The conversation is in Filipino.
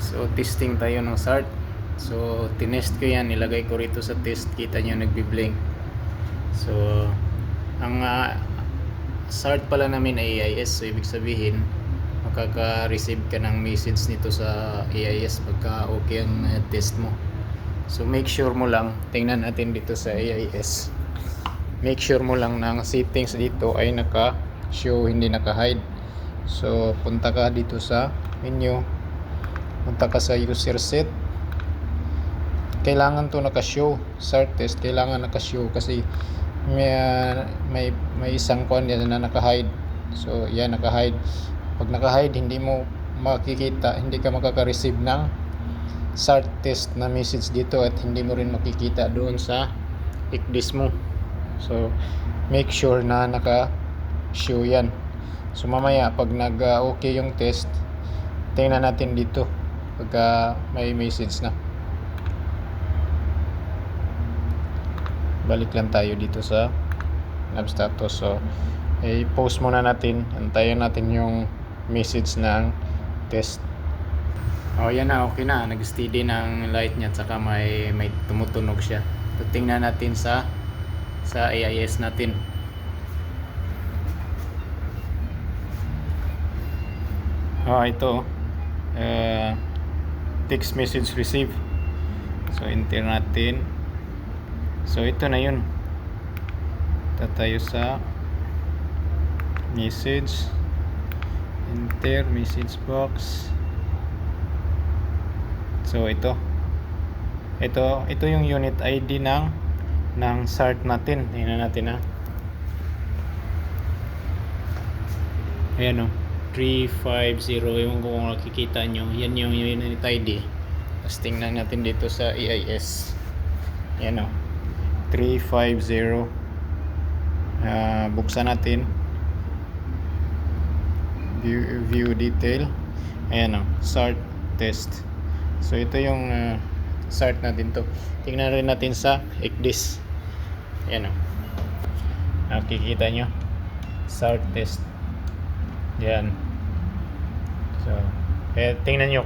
So testing tayo ng SART. So tinest ko yan, nilagay ko rito sa test, kita nyo nagbi-blink. So ang SART pala namin ay AIS, so ibig sabihin makaka-receive ka ng message nito sa AIS pagka okay ang test mo. So make sure mo lang, tingnan natin dito sa AIS, make sure mo lang na ang settings dito ay naka-show, hindi naka-hide. So punta ka dito sa menu, punta ka sa user set, kailangan to naka-show. SART test kailangan naka-show kasi may isang kuan yan na naka-hide. So yan, naka-hide. Pag naka-hide, hindi mo makikita, hindi ka makaka-receive ng SART test na message dito, at hindi mo rin makikita doon sa ICDIS mo. So make sure na naka-show yan. So mamaya pag nag-okay yung test, tingnan natin dito pagka may message na. Balik lang tayo dito sa nav status. So i-post muna natin, antayin natin yung message ng test. Yan na, okay na, nag-steady ng light niya, at saka may tumutunog siya. So tingnan natin sa AIS natin. Ito text message receive. So enter natin. So ito na yun. Tayo sa message, enter message box. So ito yung unit ID ng SART natin. Tingnan natin ayan 350, yung kung nakikita nyo, yan yung unit ID. Tapos tingnan natin dito sa AIS, ayan 350. Buksan natin, view detail, ayan SART test. So ito yung SART natin to. Tingnan rin natin sa ICDIS, ayan nakikita nyo SART test, yan. So tingnan nyo